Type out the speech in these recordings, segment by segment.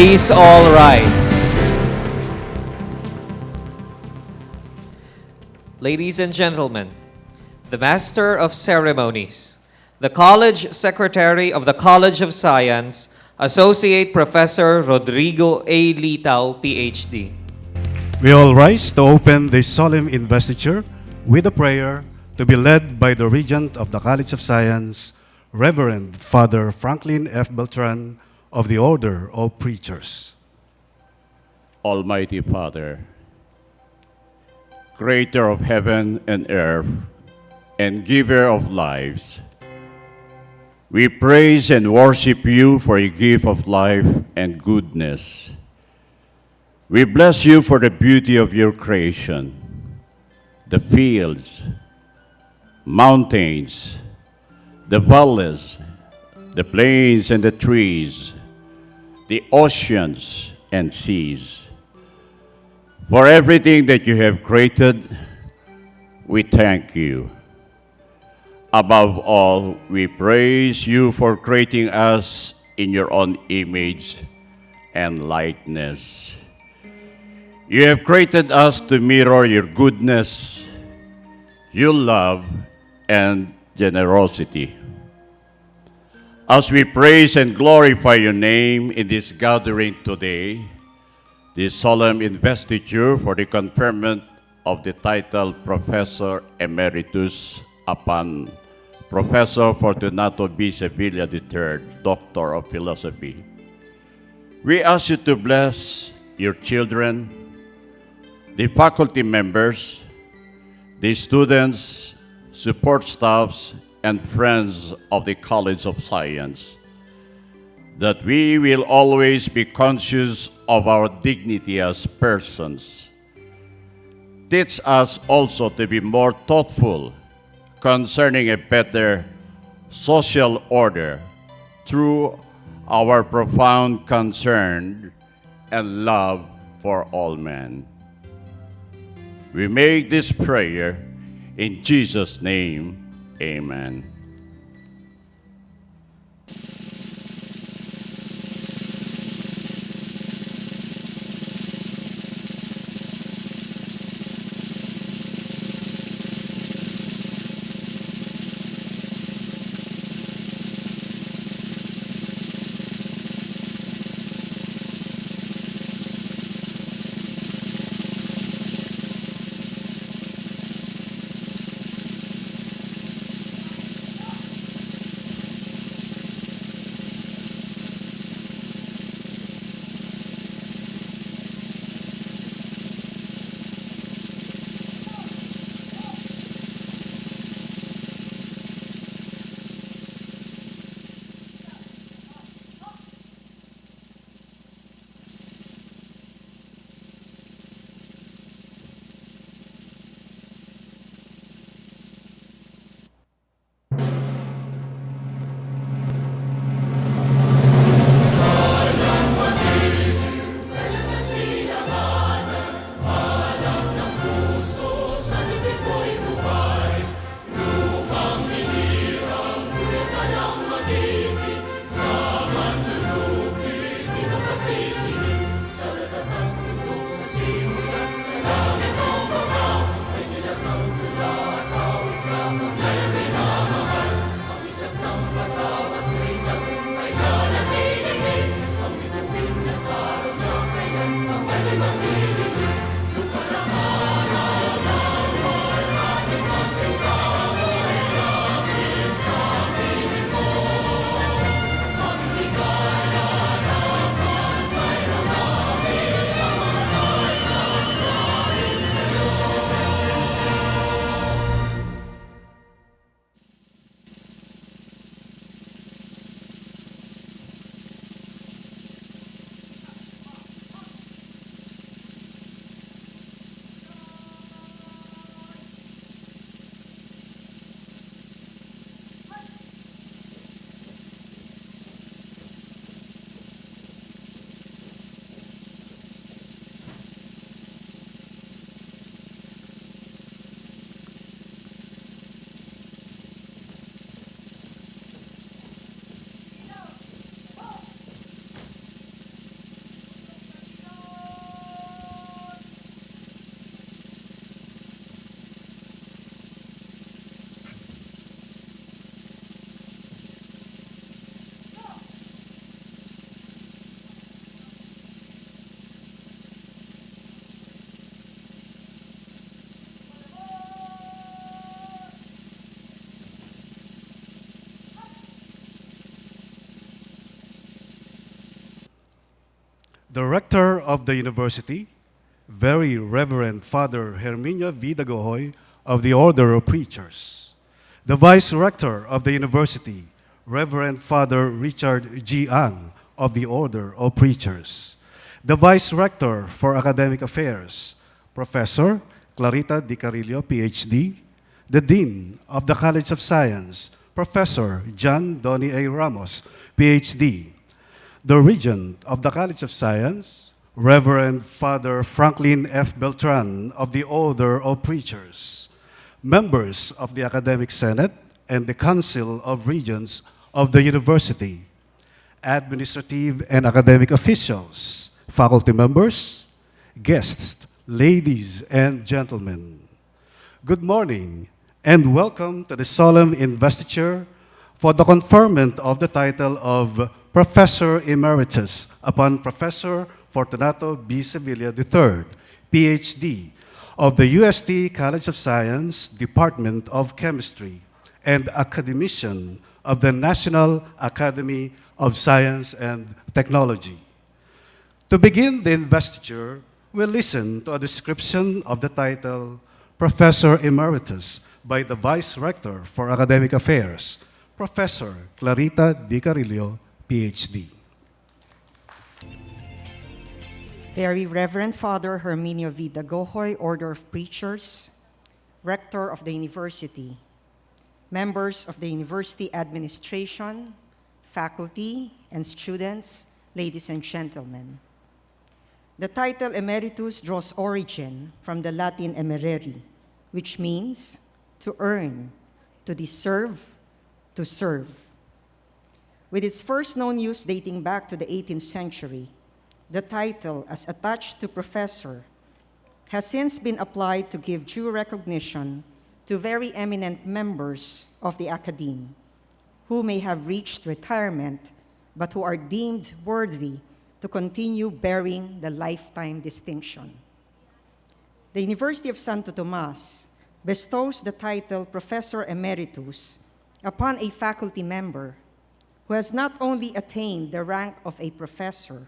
Please all rise. Ladies and gentlemen, the Master of Ceremonies, the College Secretary of the College of Science, Associate Professor Rodrigo A. Litao, PhD. We all rise to open the solemn investiture with a prayer to be led by the Regent of the College of Science, Reverend Father Franklin F. Beltran of the Order of Preachers. Almighty Father, Creator of heaven and earth, and giver of lives, we praise and worship you for your gift of life and goodness. We bless you for the beauty of your creation, the fields, mountains, the valleys, the plains and the trees, the oceans and seas. For everything that you have created, we thank you. Above all, we praise you for creating us in your own image and likeness. You have created us to mirror your goodness, your love, and generosity. As we praise and glorify your name in this gathering today, this solemn investiture for the conferment of the title Professor Emeritus upon Professor Fortunato B. Sevilla III, Doctor of Philosophy. We ask you to bless your children, the faculty members, the students, support staffs, and friends of the College of Science, that we will always be conscious of our dignity as persons. Teach us also to be more thoughtful concerning a better social order through our profound concern and love for all men. We make this prayer in Jesus' name, amen. the Rector of the University, Very Reverend Father Herminio V. Dagohoy of the Order of Preachers, the Vice Rector of the University, Reverend Father Richard G. Ang of the Order of Preachers, the Vice Rector for Academic Affairs, Professor Clarita Di Carillo, PhD, the Dean of the College of Science, Professor John Donny A. Ramos, PhD, the Regent of the College of Science, Reverend Father Franklin F. Beltran of the Order of Preachers, members of the Academic Senate and the Council of Regents of the University, administrative and academic officials, faculty members, guests, ladies and gentlemen. Good morning and welcome to the Solemn Investiture for the conferment of the title of Professor Emeritus upon Professor Fortunato B. Sevilla III, PhD, of the UST College of Science, Department of Chemistry, and Academician of the National Academy of Science and Technology. To begin the investiture, we'll listen to a description of the title Professor Emeritus by the Vice Rector for Academic Affairs, Professor Clarita Di Carillo, PhD. Very Reverend Father Herminio V. Dagohoy, Order of Preachers, Rector of the University, members of the University Administration, faculty, and students, ladies and gentlemen. The title Emeritus draws origin from the Latin emerere, which means to earn, to deserve, to serve. With its first known use dating back to the 18th century, the title, as attached to professor, has since been applied to give due recognition to very eminent members of the academe, who may have reached retirement, but who are deemed worthy to continue bearing the lifetime distinction. The University of Santo Tomas bestows the title Professor Emeritus upon a faculty member who has not only attained the rank of a professor,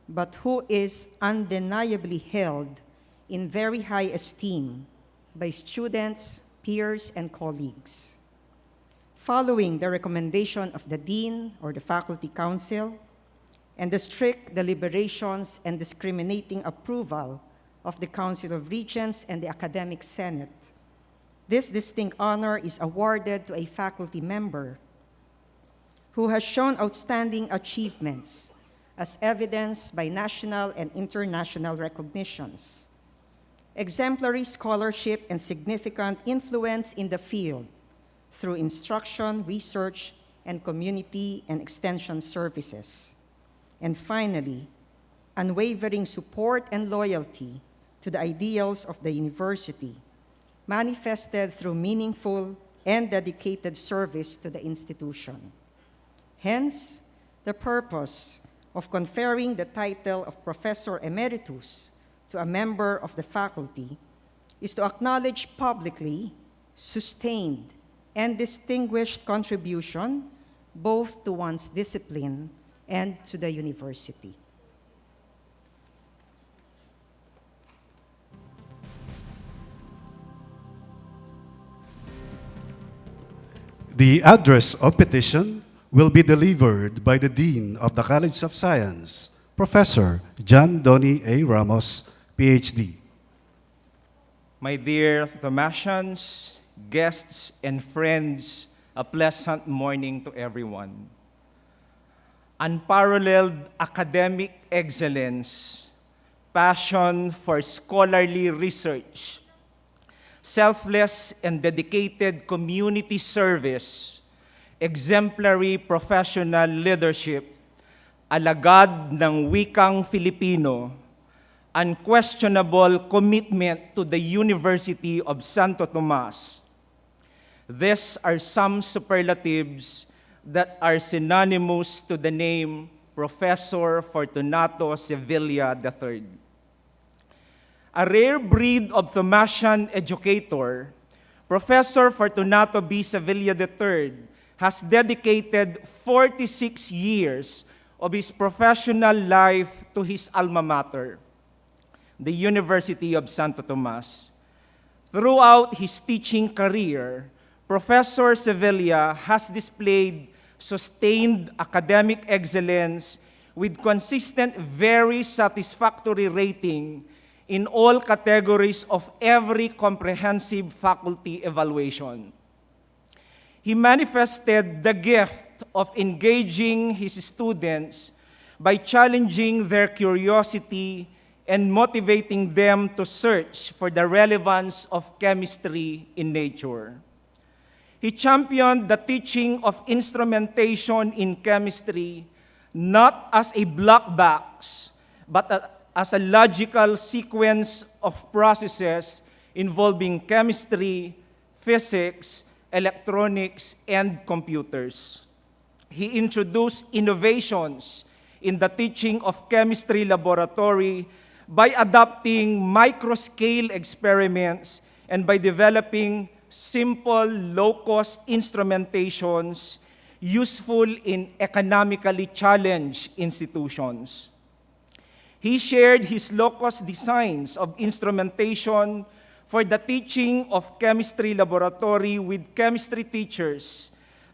but who is undeniably held in very high esteem by students, peers, and colleagues. Following the recommendation of the Dean or the Faculty Council, and the strict deliberations and discriminating approval of the Council of Regents and the Academic Senate, this distinct honor is awarded to a faculty member who has shown outstanding achievements as evidenced by national and international recognitions, exemplary scholarship, and significant influence in the field through instruction, research, and community and extension services. And finally, unwavering support and loyalty to the ideals of the university, manifested through meaningful and dedicated service to the institution. Hence, the purpose of conferring the title of Professor Emeritus to a member of the faculty is to acknowledge publicly sustained and distinguished contribution both to one's discipline and to the university. The address of petition will be delivered by the Dean of the College of Science, Professor John Donny A. Ramos, PhD. My dear Thomasians, guests, and friends, a pleasant morning to everyone. Unparalleled academic excellence, passion for scholarly research, selfless and dedicated community service, exemplary professional leadership, alagad ng wikang Filipino, unquestionable commitment to the University of Santo Tomas. These are some superlatives that are synonymous to the name Professor Fortunato Sevilla III. A rare breed of Thomasian educator, Professor Fortunato B. Sevilla III has dedicated 46 years of his professional life to his alma mater, the University of Santo Tomas. Throughout his teaching career, Professor Sevilla has displayed sustained academic excellence with consistent, very satisfactory rating in all categories of every comprehensive faculty evaluation. He manifested the gift of engaging his students by challenging their curiosity and motivating them to search for the relevance of chemistry in nature. He championed the teaching of instrumentation in chemistry not as a black box, but as a logical sequence of processes involving chemistry, physics, electronics, and computers. He introduced innovations in the teaching of chemistry laboratory by adopting microscale experiments and by developing simple, low-cost instrumentations useful in economically challenged institutions. He shared his low-cost designs of instrumentation for the teaching of chemistry laboratory with chemistry teachers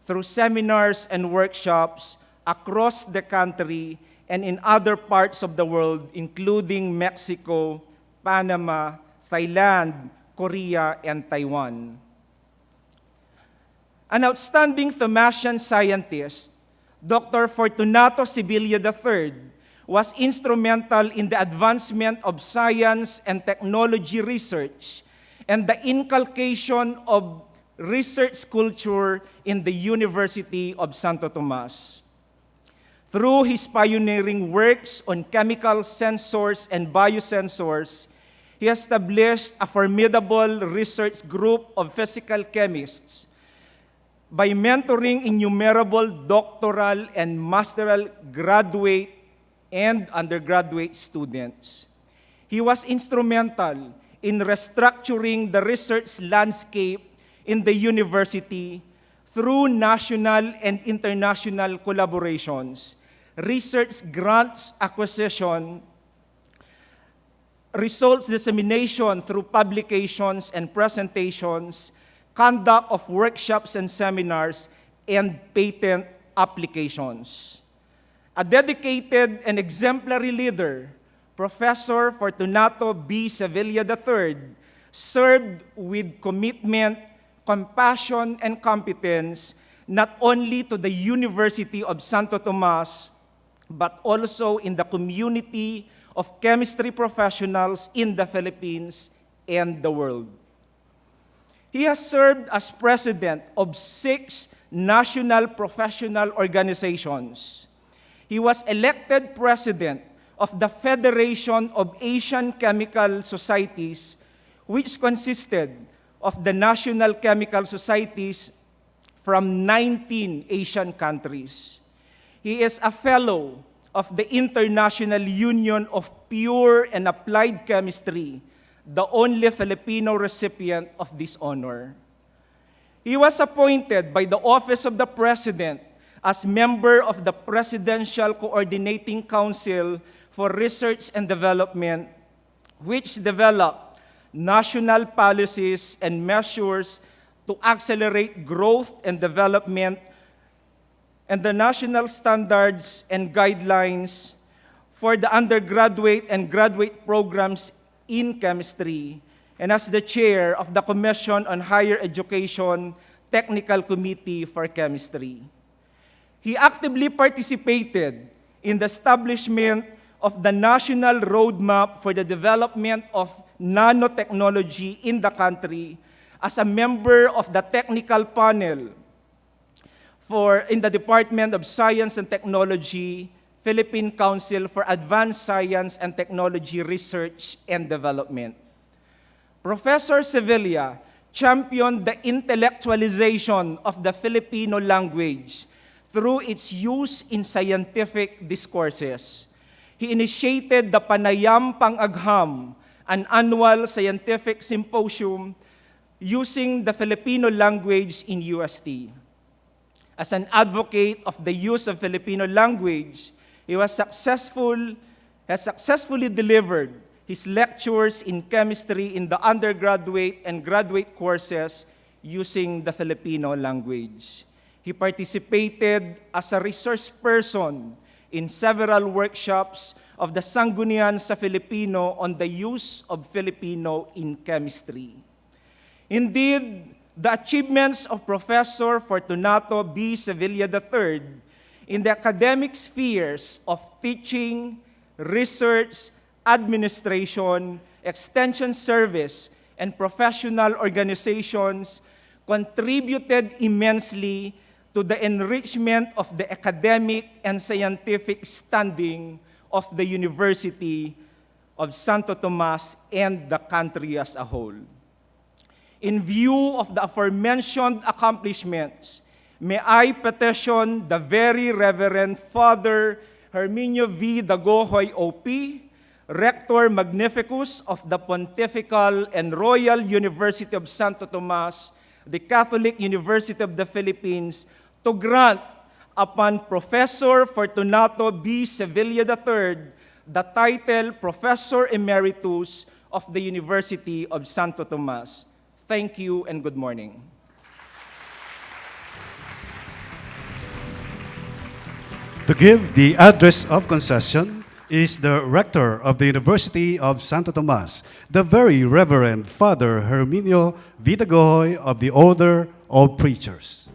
through seminars and workshops across the country and in other parts of the world, including Mexico, Panama, Thailand, Korea, and Taiwan. An outstanding Thomasian scientist, Dr. Fortunato B III, was instrumental in the advancement of science and technology research and the inculcation of research culture in the University of Santo Tomas. Through his pioneering works on chemical sensors and biosensors, he established a formidable research group of physical chemists by mentoring innumerable doctoral and masteral graduate and undergraduate students. He was instrumental in restructuring the research landscape in the university through national and international collaborations, research grants acquisition, results dissemination through publications and presentations, conduct of workshops and seminars, and patent applications. A dedicated and exemplary leader, Professor Fortunato B. Sevilla III, served with commitment, compassion, and competence not only to the University of Santo Tomas, but also in the community of chemistry professionals in the Philippines and the world. He has served as president of 6 national professional organizations. He was elected president of the Federation of Asian Chemical Societies, which consisted of the national chemical societies from 19 Asian countries. He is a fellow of the International Union of Pure and Applied Chemistry, the only Filipino recipient of this honor. He was appointed by the Office of the President as member of the Presidential Coordinating Council for Research and Development, which developed national policies and measures to accelerate growth and development and the national standards and guidelines for the undergraduate and graduate programs in chemistry, and as the chair of the Commission on Higher Education Technical Committee for Chemistry. He actively participated in the establishment of the National Roadmap for the Development of Nanotechnology in the country as a member of the technical panel in the Department of Science and Technology, Philippine Council for Advanced Science and Technology Research and Development. Professor Sevilla championed the intellectualization of the Filipino language through its use in scientific discourses. He initiated the Panayam Pang-Agham, an annual scientific symposium using the Filipino language in UST. As an advocate of the use of Filipino language, He has successfully delivered his lectures in chemistry in the undergraduate and graduate courses using the Filipino language. He participated as a resource person in several workshops of the Sanggunian sa Filipino on the use of Filipino in chemistry. Indeed, the achievements of Professor Fortunato B. Sevilla III in the academic spheres of teaching, research, administration, extension service, and professional organizations contributed immensely to the enrichment of the academic and scientific standing of the University of Santo Tomas and the country as a whole. In view of the aforementioned accomplishments, may I petition the Very Reverend Father Herminio V. Dagohoy, OP, Rector Magnificus of the Pontifical and Royal University of Santo Tomas, the Catholic University of the Philippines, to grant upon Professor Fortunato B. Sevilla III the title Professor Emeritus of the University of Santo Tomas. Thank you and good morning. To give the address of concession is the Rector of the University of Santo Tomas, the Very Reverend Father Herminio V. Dagohoy of the Order of Preachers.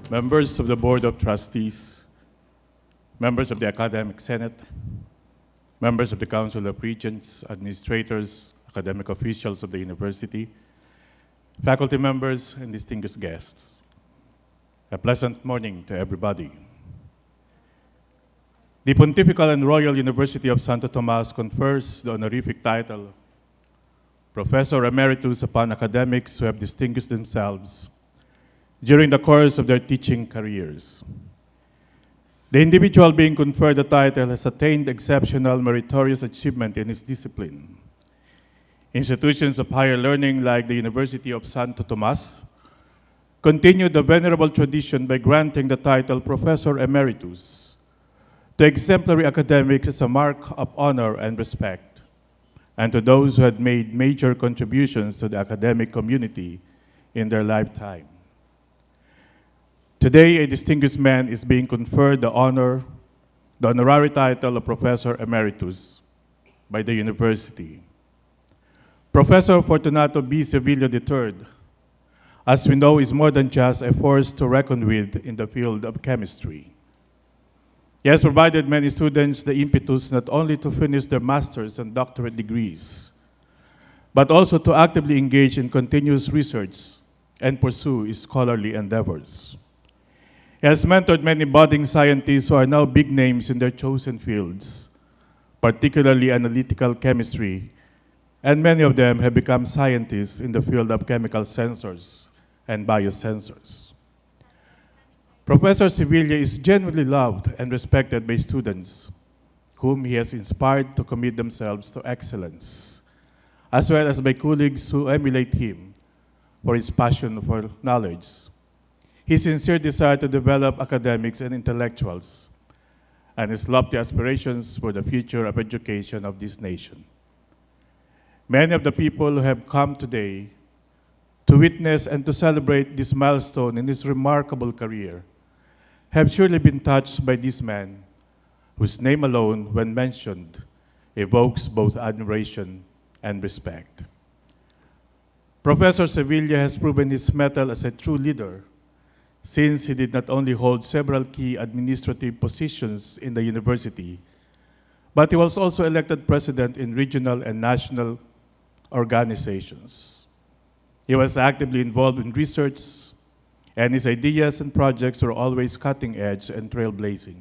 Members of the Board of Trustees, members of the Academic Senate, members of the Council of Regents, administrators, academic officials of the university, faculty members, and distinguished guests. A pleasant morning to everybody. The Pontifical and Royal University of Santo Tomas confers the honorific title Professor Emeritus upon academics who have distinguished themselves during the course of their teaching careers. The individual being conferred the title has attained exceptional meritorious achievement in his discipline. Institutions of higher learning like the University of Santo Tomas continue the venerable tradition by granting the title Professor Emeritus to exemplary academics as a mark of honor and respect, and to those who had made major contributions to the academic community in their lifetime. Today, a distinguished man is being conferred the honorary title of Professor Emeritus by the university. Professor Fortunato B. Sevilla III, as we know, is more than just a force to reckon with in the field of chemistry. He has provided many students the impetus not only to finish their master's and doctorate degrees, but also to actively engage in continuous research and pursue scholarly endeavors. He has mentored many budding scientists who are now big names in their chosen fields, particularly analytical chemistry, and many of them have become scientists in the field of chemical sensors and biosensors. Professor Sevilla is genuinely loved and respected by students, whom he has inspired to commit themselves to excellence, as well as by colleagues who emulate him for his passion for knowledge, his sincere desire to develop academics and intellectuals, and his lofty aspirations for the future of education of this nation. Many of the people who have come today to witness and to celebrate this milestone in his remarkable career have surely been touched by this man, whose name alone, when mentioned, evokes both admiration and respect. Professor Sevilla has proven his mettle as a true leader, since he did not only hold several key administrative positions in the university, but he was also elected president in regional and national organizations. He was actively involved in research, and his ideas and projects were always cutting edge and trailblazing.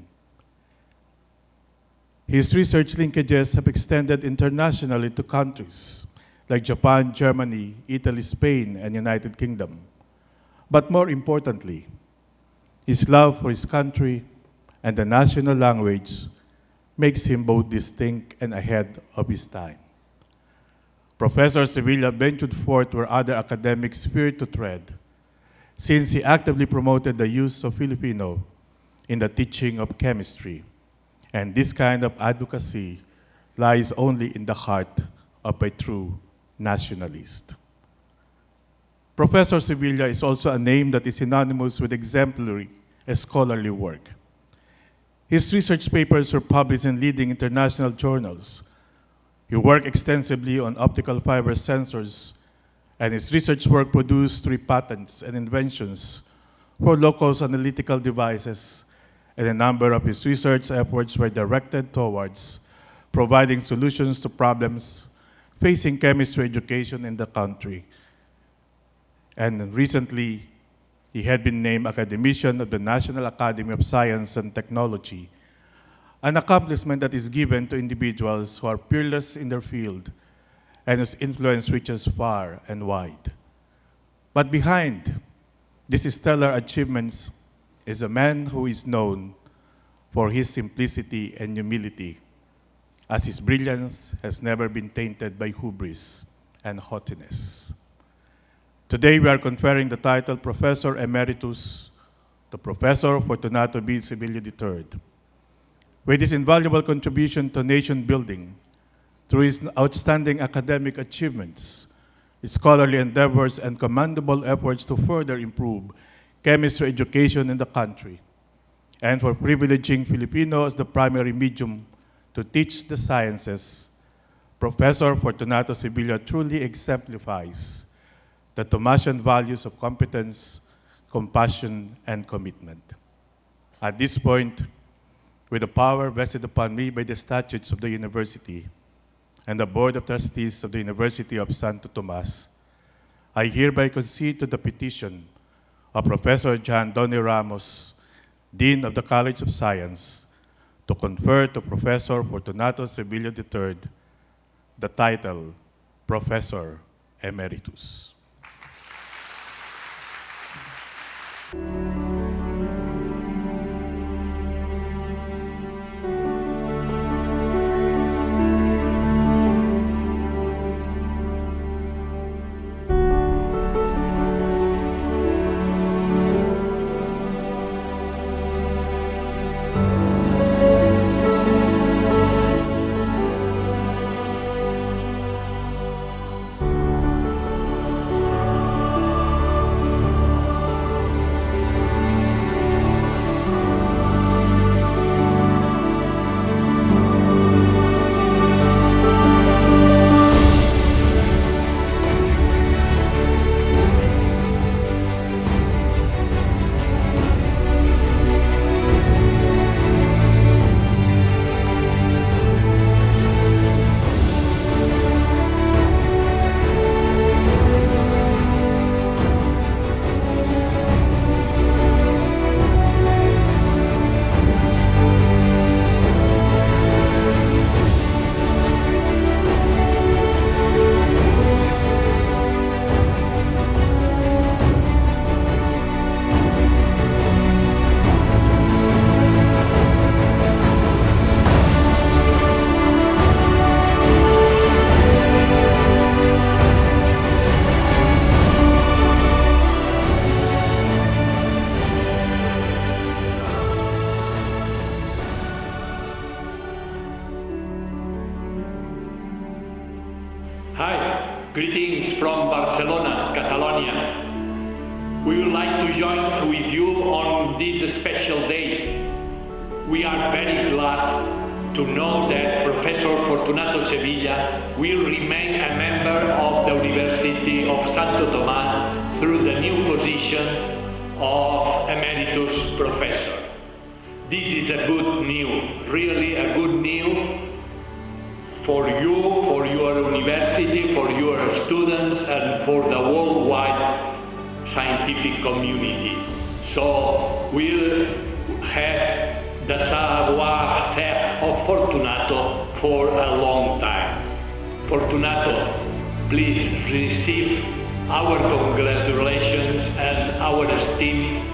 His research linkages have extended internationally to countries like Japan, Germany, Italy, Spain, and United Kingdom. But more importantly, his love for his country and the national language makes him both distinct and ahead of his time. Professor Sevilla ventured forth where other academics feared to tread, since he actively promoted the use of Filipino in the teaching of chemistry. And this kind of advocacy lies only in the heart of a true nationalist. Professor Sevilla is also a name that is synonymous with exemplary scholarly work. His research papers were published in leading international journals. He worked extensively on optical fiber sensors, and his research work produced 3 patents and inventions for low-cost analytical devices, and a number of his research efforts were directed towards providing solutions to problems facing chemistry education in the country. And recently, he had been named Academician of the National Academy of Science and Technology, an accomplishment that is given to individuals who are peerless in their field and whose influence reaches far and wide. But behind these stellar achievements is a man who is known for his simplicity and humility, as his brilliance has never been tainted by hubris and haughtiness. Today, we are conferring the title Professor Emeritus to Professor Fortunato B. Sevilla III. With his invaluable contribution to nation building, through his outstanding academic achievements, his scholarly endeavors, and commendable efforts to further improve chemistry education in the country, and for privileging Filipino as the primary medium to teach the sciences, Professor Fortunato Sevilla truly exemplifies the Tomasian values of competence, compassion, and commitment. At this point, with the power vested upon me by the statutes of the university and the Board of Trustees of the University of Santo Tomas, I hereby concede to the petition of Professor John Donny Ramos, Dean of the College of Science, to confer to Professor Fortunato Sevilla III the title Professor Emeritus. Hi, greetings from Barcelona, Catalonia. We would like to join with you on this special day. We are very glad to know that Professor Fortunato Sevilla will remain a member of the University of Santo Tomas through the new position of Emeritus Professor. This is a good news, really a good news for you, for your university, for your students, and for the worldwide scientific community. So we'll have the savoir-faire of Fortunato for a long time. Fortunato, please receive our congratulations and our esteem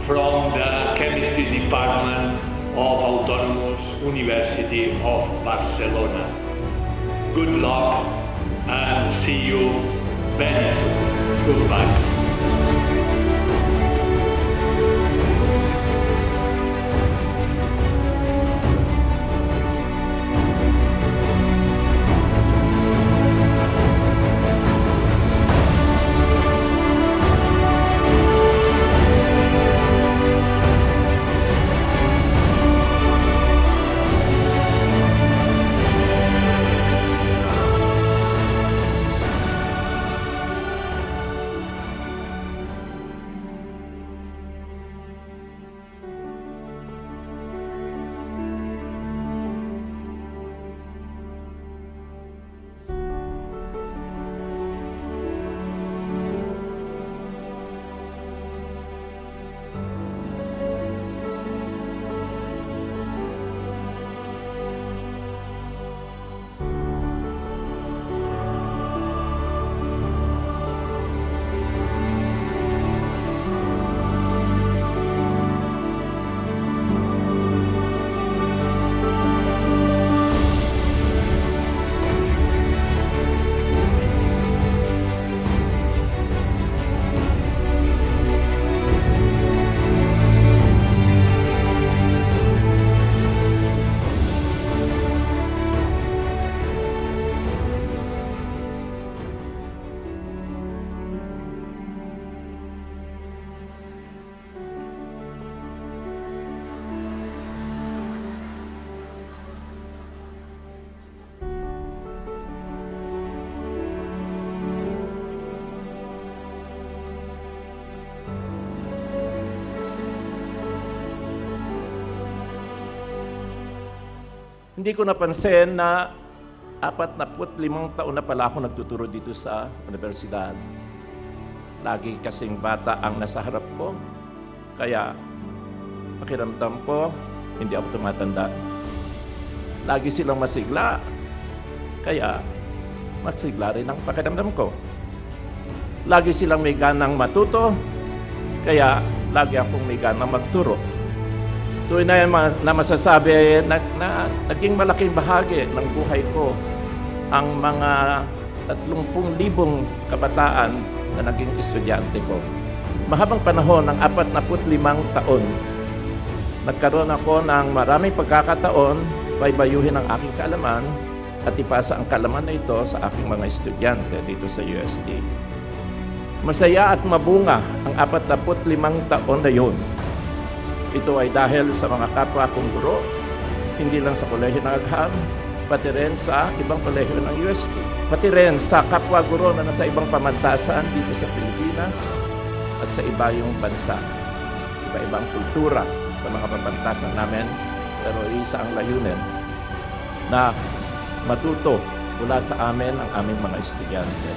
from the Chemistry Department of Autonomous University of Barcelona. Good luck and see you very soon. Goodbye. Hindi ko napansin na 45 taon na pala ako nagtuturo dito sa universidad. Lagi kasing bata ang nasa harap ko, kaya pakiramdam ko, hindi ako tumatanda. Lagi silang masigla, kaya masigla rin ang pakiramdam ko. Lagi silang may ganang matuto, kaya lagi akong may ganang magturo. Tuwing na masasabi na naging malaking bahagi ng buhay ko ang mga 30,000 kabataan na naging estudyante ko. Mahabang panahon ng 45 taon, nagkaroon ako ng maraming pagkakataon baybayuhin ang aking kaalaman at ipasa ang kaalaman na ito sa aking mga estudyante dito sa UST. Masaya at mabunga ang 45 taon na yun. Ito ay dahil sa mga kapwa kong guro, hindi lang sa Kolehiyo ng Agham, pati rin sa ibang kolehiyo ng UST. Pati rin sa kapwa guro na nasa ibang pamantasan dito sa Pilipinas at sa ibayong bansa. Iba-ibang kultura sa mga pamantasan namin, pero isa ang layunin na matuto mula sa amin ang aming mga estudyante.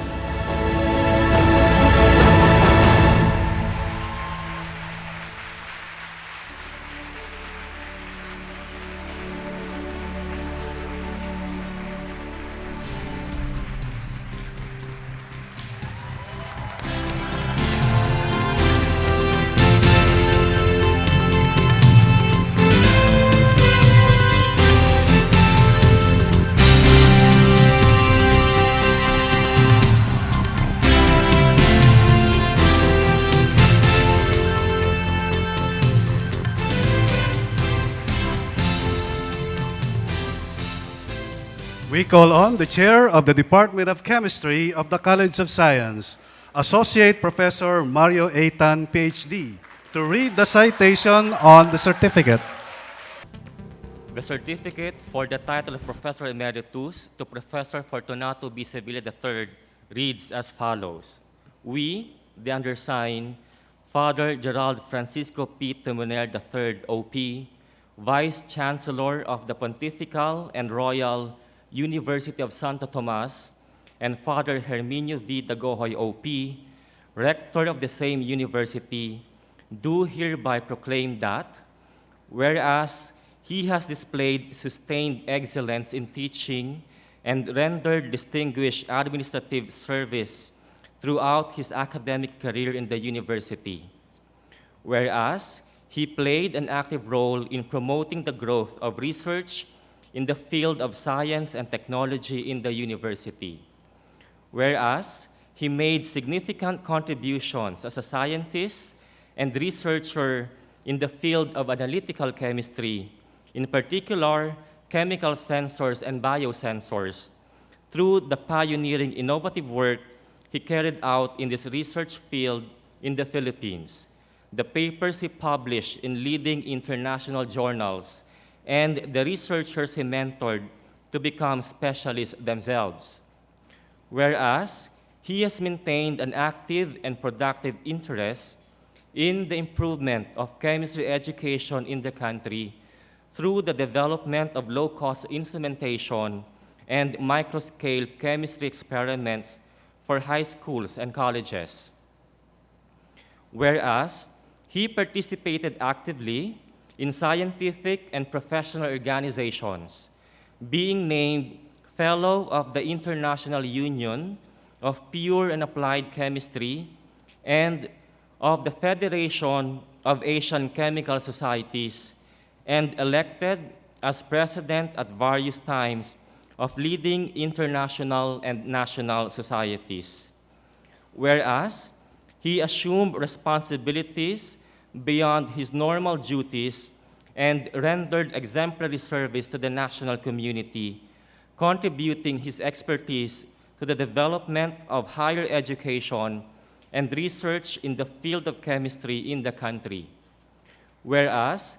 We call on the Chair of the Department of Chemistry of the College of Science, Associate Professor Mario A. Tan, PhD, to read the citation on the certificate. The certificate for the title of Professor Emeritus to Professor Fortunato B. Sevilla III reads as follows. We, the undersigned, Father Gerald Francisco P. Timoner III, OP, Vice Chancellor of the Pontifical and Royal University of Santo Tomas, and Father Herminio V. Dagohoy, OP, Rector of the same university, do hereby proclaim that, whereas he has displayed sustained excellence in teaching and rendered distinguished administrative service throughout his academic career in the university, whereas he played an active role in promoting the growth of research in the field of science and technology in the university, whereas he made significant contributions as a scientist and researcher in the field of analytical chemistry, in particular, chemical sensors and biosensors, through the pioneering innovative work he carried out in this research field in the Philippines, the papers he published in leading international journals, and the researchers he mentored to become specialists themselves. Whereas he has maintained an active and productive interest in the improvement of chemistry education in the country through the development of low-cost instrumentation and microscale chemistry experiments for high schools and colleges. Whereas he participated actively in scientific and professional organizations, being named Fellow of the International Union of Pure and Applied Chemistry and of the Federation of Asian Chemical Societies, and elected as president at various times of leading international and national societies. Whereas he assumed responsibilities beyond his normal duties and rendered exemplary service to the national community, contributing his expertise to the development of higher education and research in the field of chemistry in the country. Whereas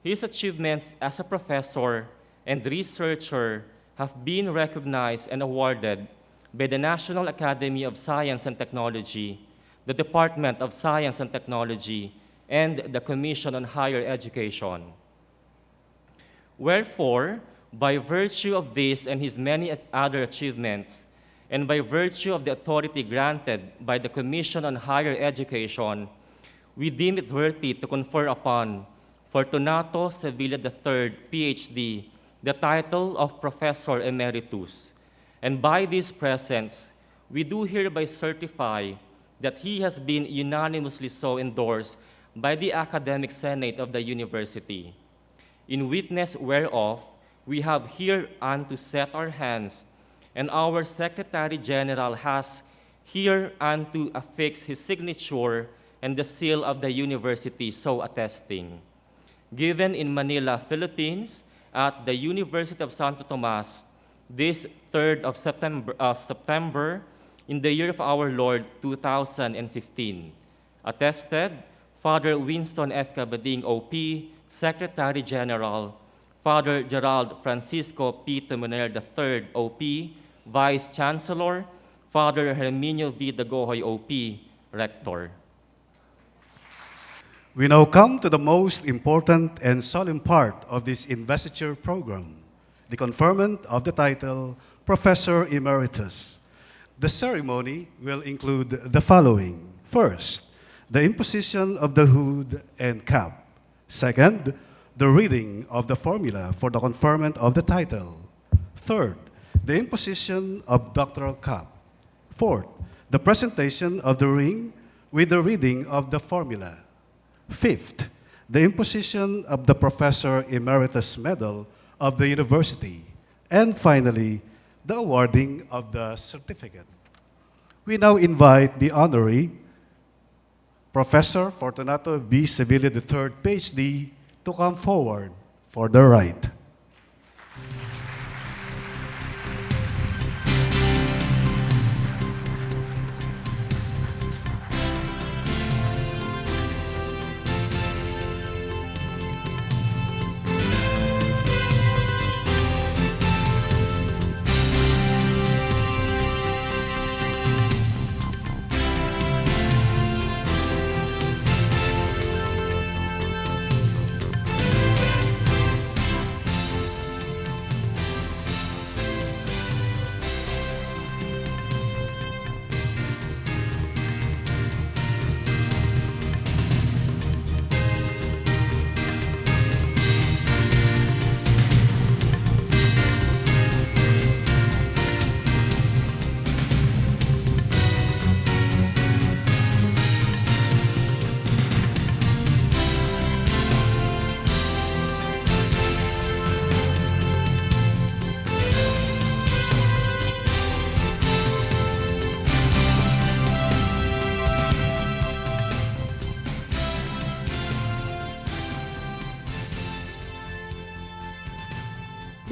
his achievements as a professor and researcher have been recognized and awarded by the National Academy of Science and Technology, the Department of Science and Technology, and the Commission on Higher Education. Wherefore, by virtue of this and his many other achievements, and by virtue of the authority granted by the Commission on Higher Education, we deem it worthy to confer upon Fortunato Sevilla III, PhD, the title of Professor Emeritus. And by this presence, we do hereby certify that he has been unanimously so endorsed by the Academic Senate of the University. In witness whereof, we have hereunto set our hands, and our Secretary General has hereunto affixed his signature and the seal of the university so attesting. Given in Manila, Philippines, at the University of Santo Tomas, this 3rd of September in the year of our Lord 2015. Attested, Father Winston F. Cabading, OP, Secretary General, Father Gerald Francisco P. Timoner III, OP, Vice Chancellor, Father Herminio V. Dagohoy, OP, Rector. We now come to the most important and solemn part of this investiture program, the conferment of the title Professor Emeritus. The ceremony will include the following. First, the imposition of the hood and cap. Second, the reading of the formula for the conferment of the title. Third, the imposition of doctoral cap. Fourth, the presentation of the ring with the reading of the formula. Fifth, the imposition of the Professor Emeritus Medal of the University. And finally, the awarding of the certificate. We now invite the honoree, Professor Fortunato B. Sevilla III, PhD, to come forward for the rite.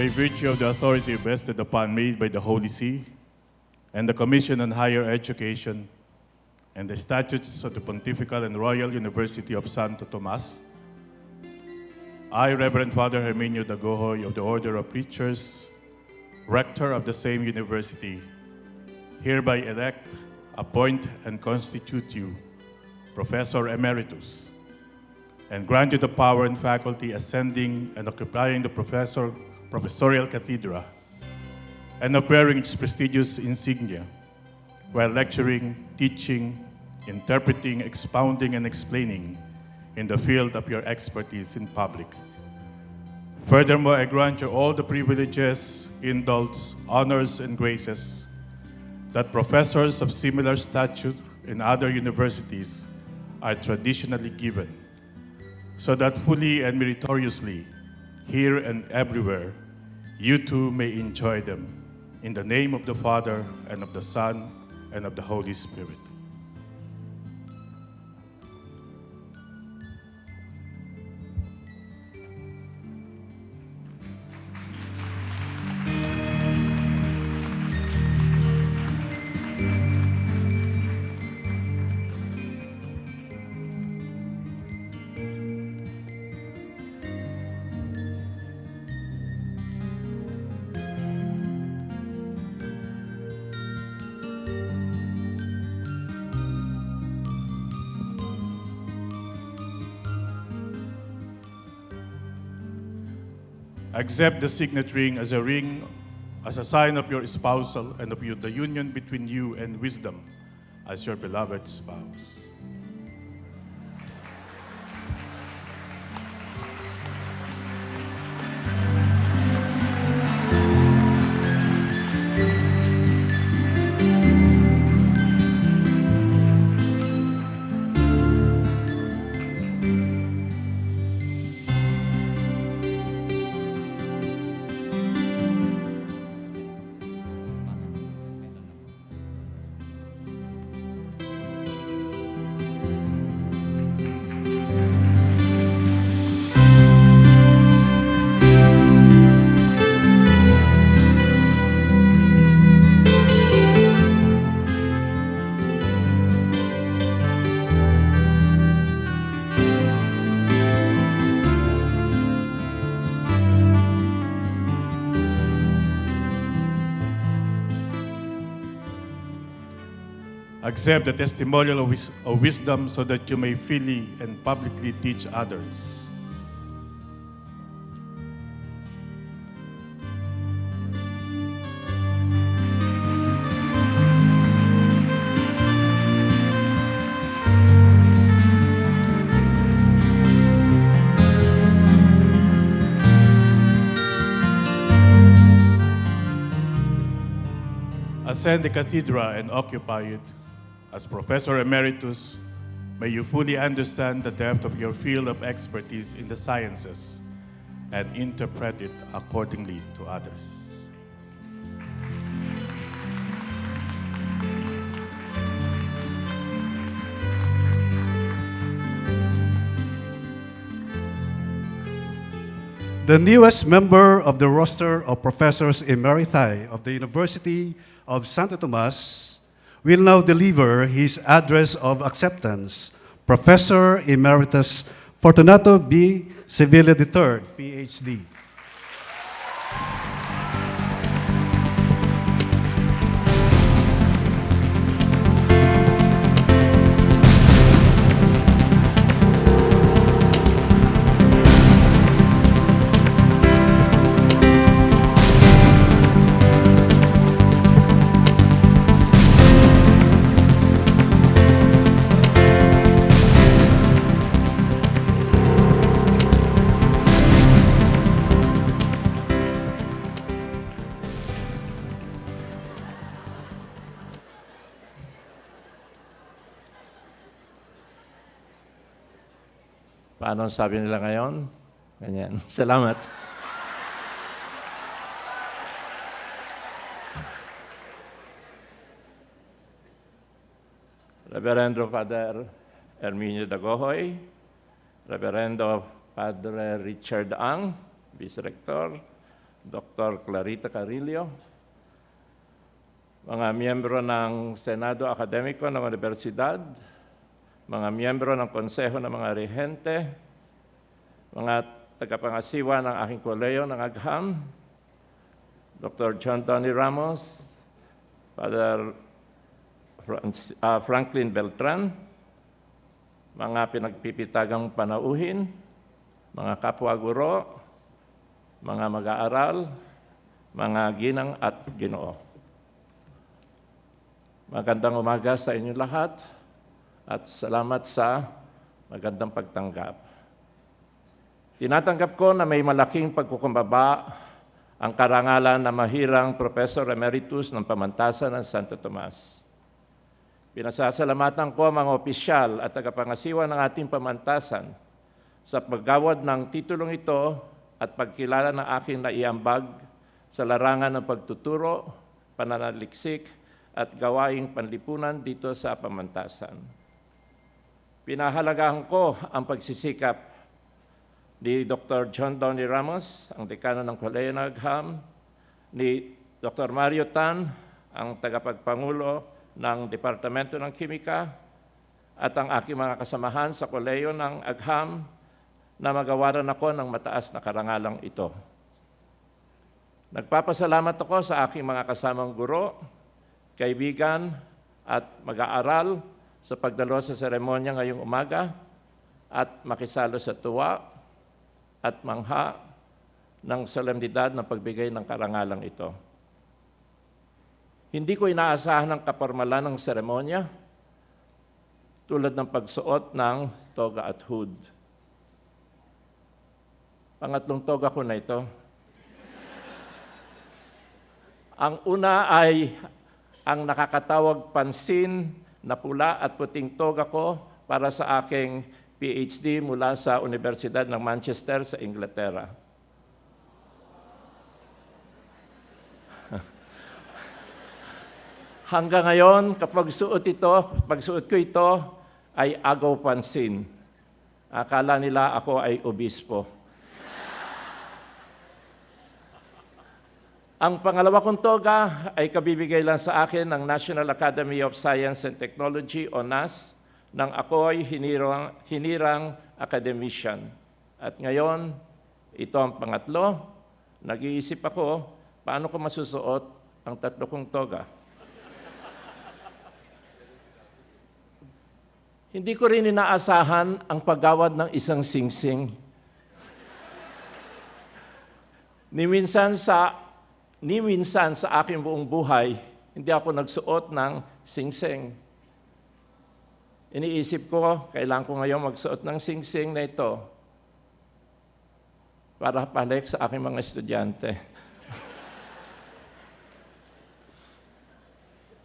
by virtue of the authority vested upon me by the Holy See, and the Commission on Higher Education, and the statutes of the Pontifical and Royal University of Santo Tomas, I, Reverend Father Herminio Dagohoy of the Order of Preachers, Rector of the same university, hereby elect, appoint, and constitute you Professor Emeritus, and grant you the power and faculty ascending and occupying the professorial cathedra, and of wearing its prestigious insignia, while lecturing, teaching, interpreting, expounding, and explaining in the field of your expertise in public. Furthermore, I grant you all the privileges, indults, honors, and graces that professors of similar stature in other universities are traditionally given, so that fully and meritoriously, here and everywhere, you too may enjoy them. In the name of the Father, and of the Son, and of the Holy Spirit. Accept the signet ring as a sign of your espousal and of the union between you and wisdom as your beloved spouse. Accept the testimonial of wisdom so that you may freely and publicly teach others. Ascend the cathedra and occupy it. As Professor Emeritus, may you fully understand the depth of your field of expertise in the sciences and interpret it accordingly to others. The newest member of the roster of Professors Emeriti of the University of Santo Tomas will now deliver his address of acceptance. Professor Emeritus Fortunato B. Sevilla III, PhD. Paano ang sabi nila ngayon? Ganyan. Salamat. Reverendo Father Herminio Dagohoy, Reverendo Padre Richard Ang, Vice Rector, Dr. Clarita Carillo, mga miyembro ng Senado Akademiko ng Universidad, mga miyembro ng Konseho ng mga Rehente, mga tagapangasiwa ng aking koleyo ng Agham, Dr. John Donny Ramos, Father Franklin Beltran, mga pinagpipitagang panauhin, mga kapwa-guro, mga mag-aaral, mga ginang at ginoo. Magandang umaga sa inyo lahat at salamat sa magandang pagtanggap. Tinatanggap ko na may malaking pagkukumbaba ang karangalan na mahirang Professor Emeritus ng Pamantasan ng Santo Tomas. Pinasasalamatan ko ang mga opisyal at tagapangasiwa ng ating pamantasan sa paggawad ng titulong ito at pagkilala ng aking naiambag sa larangan ng pagtuturo, pananaliksik at gawaing panlipunan dito sa pamantasan. Pinahalagahan ko ang pagsisikap ni Dr. John Donny Ramos, ang dekano ng Koleyo ng Agham, ni Dr. Mario Tan, ang tagapagpangulo ng Departamento ng Kimika, at ang aking mga kasamahan sa Koleyo ng Agham na magawaran ako ng mataas na karangalang ito. Nagpapasalamat ako sa aking mga kasamang guro, kaibigan at mag-aaral sa pagdalo sa seremonya ngayong umaga at makisalo sa tuwa at mangha ng solemnidad ng pagbigay ng karangalang ito. Hindi ko inaasahan ang kapormalan ng seremonya tulad ng pagsuot ng toga at hood. Pangatlong toga ko na ito. Ang una ay ang nakakatawag pansin na pula at puting toga ko para sa aking PhD mula sa Universidad ng Manchester sa Inglaterra. Hanggang ngayon, kapag pagsuot ko ito, ay agaw pansin. Akala nila ako ay obispo. Ang pangalawa kong toga ay kabibigay lang sa akin ng National Academy of Science and Technology o NAS nang ako'y hinirang academician. At ngayon, ito ang pangatlo, nag-iisip ako, paano ko masusuot ang tatlo kong toga? Hindi ko rin inaasahan ang paggawad ng isang singsing. Ni minsan sa aking buong buhay, hindi ako nagsuot ng singsing. Iniisip ko, kailangan ko ngayon magsuot ng singsing na ito para palik sa aking mga estudyante.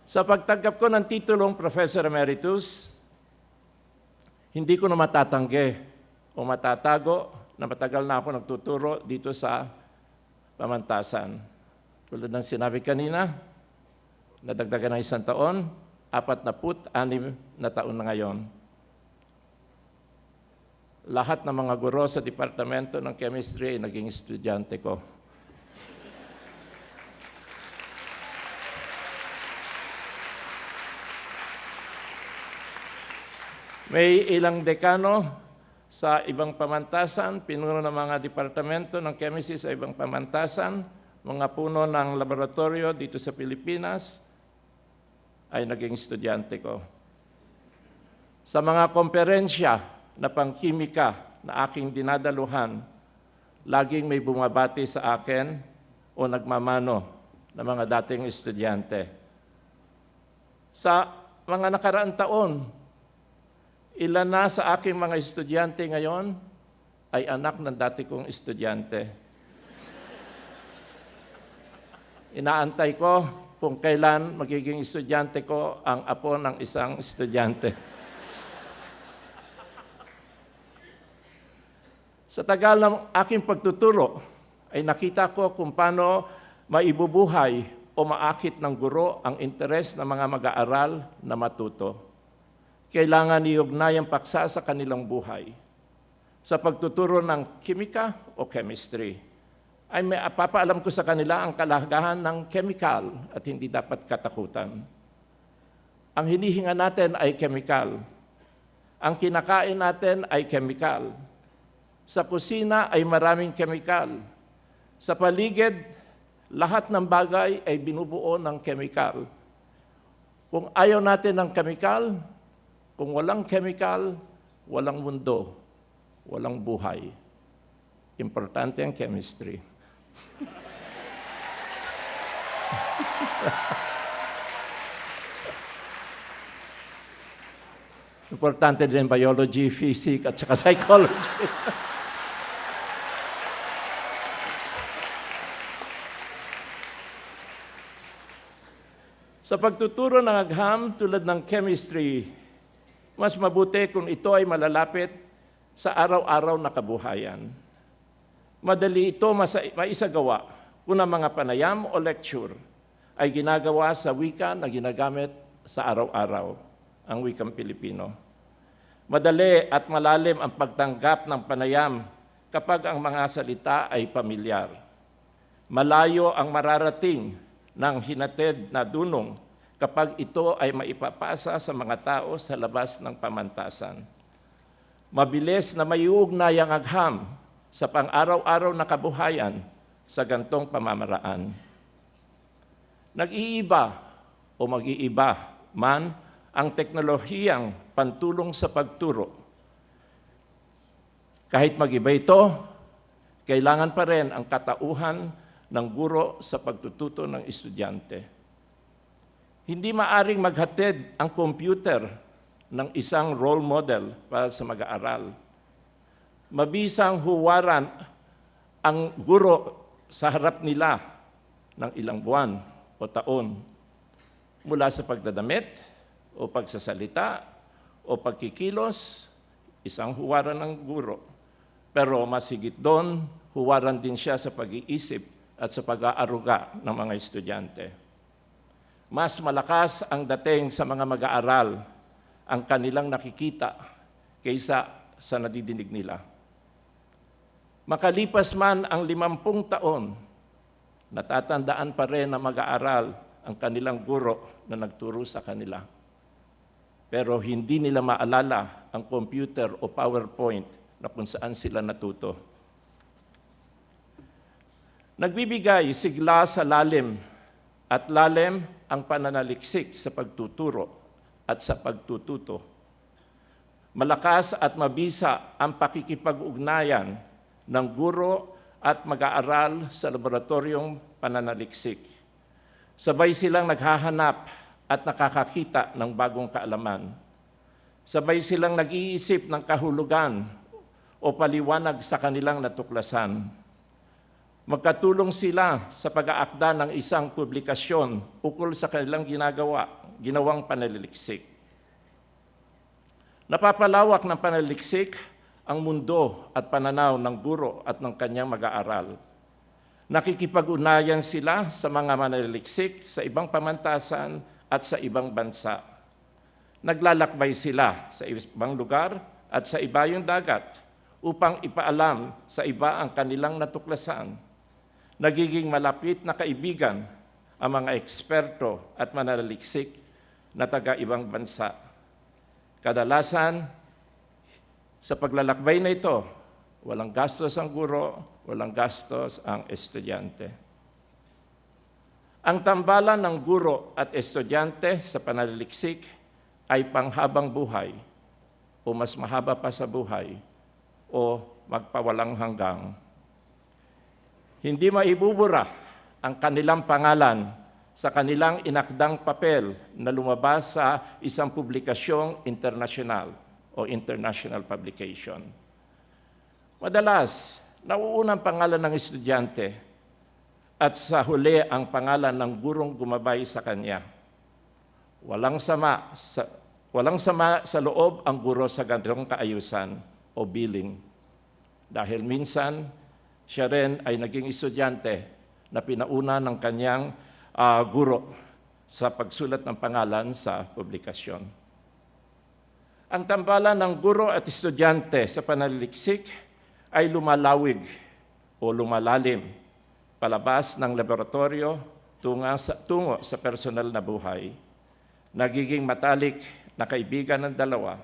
Sa pagtanggap ko ng titulong Professor Emeritus, hindi ko na matatanggi o matatago na matagal na ako nagtuturo dito sa pamantasan. Tulad ng sinabi kanina, nadagdagan ng 1 taon, 46 na taon na ngayon. Lahat ng mga guro sa Departamento ng Chemistry ay naging estudyante ko. May ilang dekano sa ibang pamantasan, pinuno ng mga departamento ng chemistry sa ibang pamantasan, mga puno ng laboratorio dito sa Pilipinas, ay naging estudyante ko. Sa mga komperensya na pangkimika na aking dinadaluhan, laging may bumabati sa akin o nagmamano ng mga dating estudyante. Sa mga nakaraang taon, ilan na sa aking mga estudyante ngayon ay anak ng dati kong estudyante. Inaantay ko kung kailan magiging estudyante ko ang apo ng isang estudyante. Sa tagal ng aking pagtuturo, ay nakita ko kung paano maibubuhay o maakit ng guro ang interes ng mga mag-aaral na matuto. Kailangan iugnay ang paksa sa kanilang buhay sa pagtuturo ng kimika o chemistry. ay papaalam ko sa kanila ang kalagahan ng chemical at hindi dapat katakutan. Ang hinihinga natin ay chemical. Ang kinakain natin ay chemical. Sa kusina ay maraming chemical. Sa paligid, lahat ng bagay ay binubuo ng chemical. Kung ayaw natin ng chemical, kung walang chemical, walang mundo, walang buhay. Importante ang chemistry. Importante din biology, physics, at saka psychology. Sa pagtuturo ng agham tulad ng chemistry, mas mabuti kung ito ay malalapit sa araw-araw na kabuhayan. Madali ito maisagawa kung ang mga panayam o lecture ay ginagawa sa wika na ginagamit sa araw-araw, ang wikang Pilipino. Madali at malalim ang pagtanggap ng panayam kapag ang mga salita ay pamilyar. Malayo ang mararating ng hinatid na dunong kapag ito ay maipapasa sa mga tao sa labas ng pamantasan. Mabilis na maiugnay ang agham sa pang-araw-araw na kabuhayan sa gantong pamamaraan. Nag-iiba o mag-iiba man ang teknolohiyang pantulong sa pagturo. Kahit mag-iba ito, kailangan pa rin ang katauhan ng guro sa pagtututo ng estudyante. Hindi maaring maghatid ang computer ng isang role model para sa mag-aaral. Mabisang huwaran ang guro sa harap nila ng ilang buwan o taon mula sa pagdadamit o pagsasalita o pagkikilos, isang huwaran ng guro. Pero mas higit doon, huwaran din siya sa pag-iisip at sa pag-aaruga ng mga estudyante. Mas malakas ang dating sa mga mag-aaral ang kanilang nakikita kaysa sa nadidinig nila. Makalipas man ang 50 taon, natatandaan pa rin ng mag-aaral ang kanilang guro na nagturo sa kanila. Pero hindi nila maalala ang computer o PowerPoint na kung saan sila natuto. Nagbibigay sigla sa lalim at lalim ang pananaliksik sa pagtuturo at sa pagtututo. Malakas at mabisa ang pakikipag-ugnayan ng guro at mag-aaral sa laboratoryong pananaliksik. Sabay silang naghahanap at nakakakita ng bagong kaalaman. Sabay silang nag-iisip ng kahulugan o paliwanag sa kanilang natuklasan. Magkatulong sila sa pag-aakda ng isang publikasyon ukol sa kanilang ginawang pananaliksik. Napapalawak ng pananaliksik ang mundo at pananaw ng guro at ng kanyang mag-aaral. Nakikipag-unayan sila sa mga mananaliksik sa ibang pamantasan at sa ibang bansa. Naglalakbay sila sa ibang lugar at sa ibayong dagat upang ipaalam sa iba ang kanilang natuklasan. Nagiging malapit na kaibigan ang mga eksperto at mananaliksik na taga-ibang bansa. Kadalasan, sa paglalakbay na ito, walang gastos ang guro, walang gastos ang estudyante. Ang tambalan ng guro at estudyante sa pananaliksik ay panghabang buhay o mas mahaba pa sa buhay o magpawalang hanggang. Hindi maibubura ang kanilang pangalan sa kanilang inakdang papel na lumabas sa isang publikasyong internasyonal o international publication. Madalas, nauunang pangalan ng estudyante at sa huli ang pangalan ng gurong gumabay sa kanya. Walang sama sa loob ang guro sa ganitong kaayusan o billing. Dahil minsan, siya rin ay naging estudyante na pinauna ng kanyang guro sa pagsulat ng pangalan sa publikasyon. Ang tambalan ng guro at estudyante sa pananaliksik ay lumalawig o lumalalim palabas ng laboratorio tungo sa personal na buhay, nagiging matalik na kaibigan ng dalawa,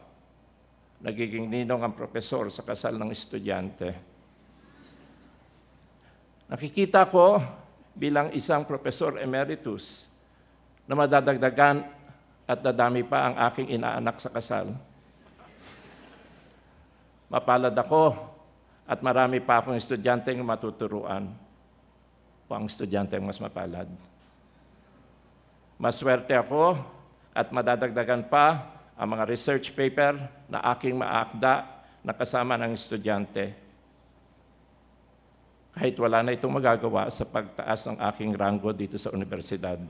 nagiging ninong ang propesor sa kasal ng estudyante. Nakikita ko bilang isang professor emeritus na madadagdagan at dadami pa ang aking inaanak sa kasal. Mapalad ako at marami pa akong estudyante ang matuturuan o ang estudyante ang mas mapalad. Maswerte ako at madadagdagan pa ang mga research paper na aking maakda na kasama ng estudyante. Kahit wala na itong magagawa sa pagtaas ng aking ranggo dito sa universidad.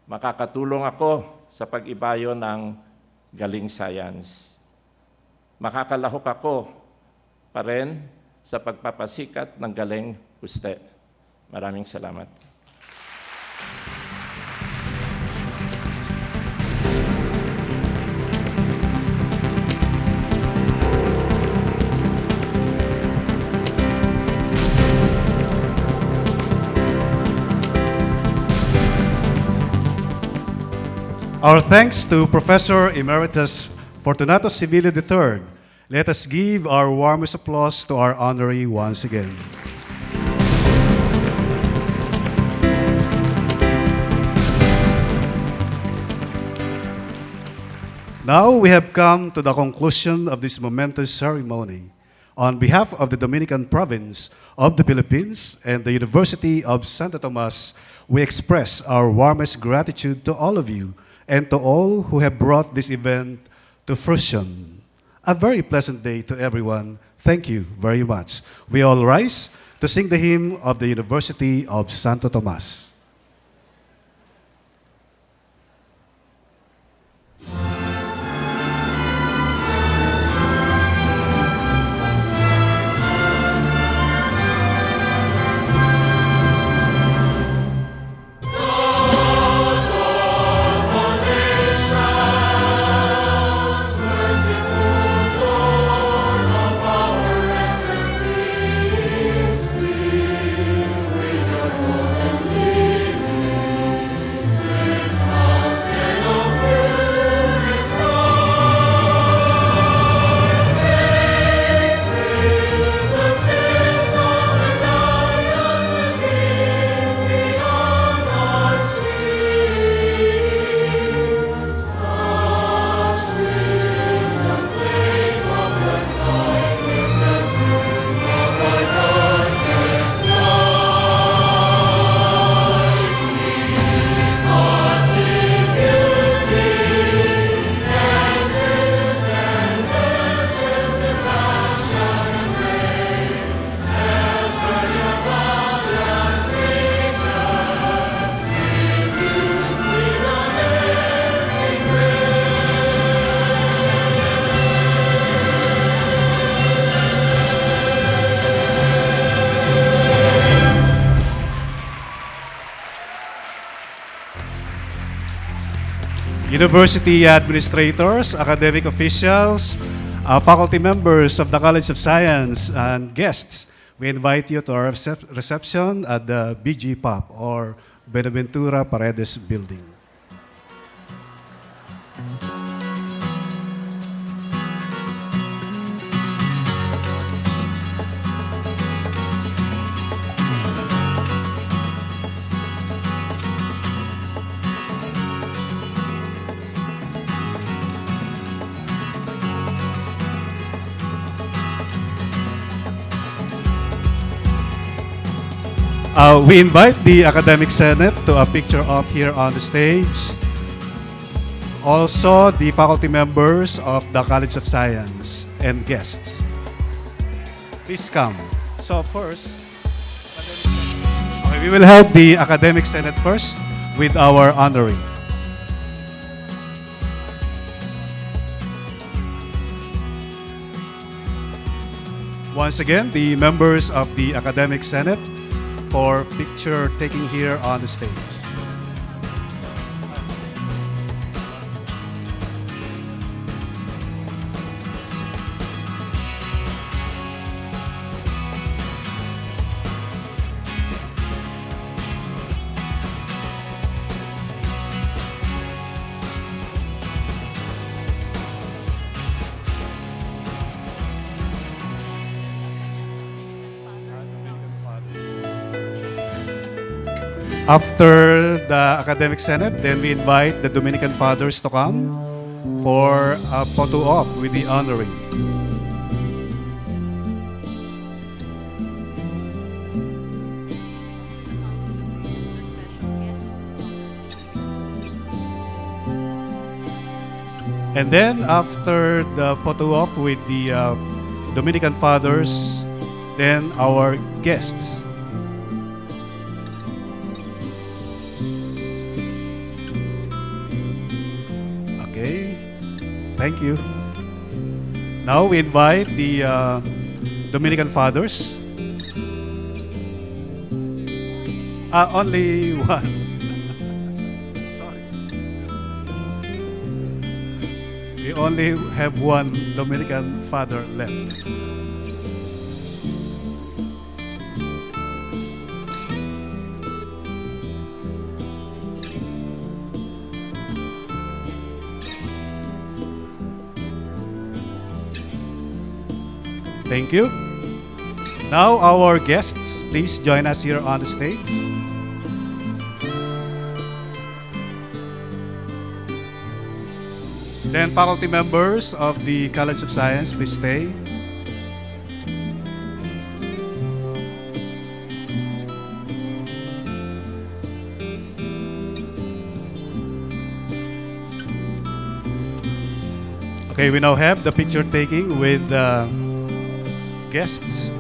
Makakatulong ako sa pag-ibayo ng galing science. Makakalahok ako pa rin sa pagpapasikat ng galing huste. Maraming salamat. Our thanks to Professor Emeritus Fortunato B III. Let us give our warmest applause to our honoree once again. Now we have come to the conclusion of this momentous ceremony. On behalf of the Dominican Province of the Philippines and the University of Santo Tomas, we express our warmest gratitude to all of you and to all who have brought this event to fruition. A very pleasant day to everyone. Thank you very much. We all rise to sing the hymn of the University of Santo Tomas. University administrators, academic officials, faculty members of the College of Science, and guests, we invite you to our reception at the BG POP or Benaventura Paredes Building. We invite the Academic Senate to a picture up here on the stage. Also, the faculty members of the College of Science and guests. Please come. So first, we will have the Academic Senate first with our honoree. Once again, the members of the Academic Senate for picture taking here on the stage. After the Academic Senate, then we invite the Dominican Fathers to come for a photo op with the honoree. And then after the photo op with the Dominican Fathers, then our guests. Okay, thank you. Now we invite the Dominican Fathers. Only one. Sorry. We only have one Dominican Father left. Thank you. Now our guests, please join us here on the stage. Then faculty members of the College of Science, please stay. Okay, we now have the picture taking with guests.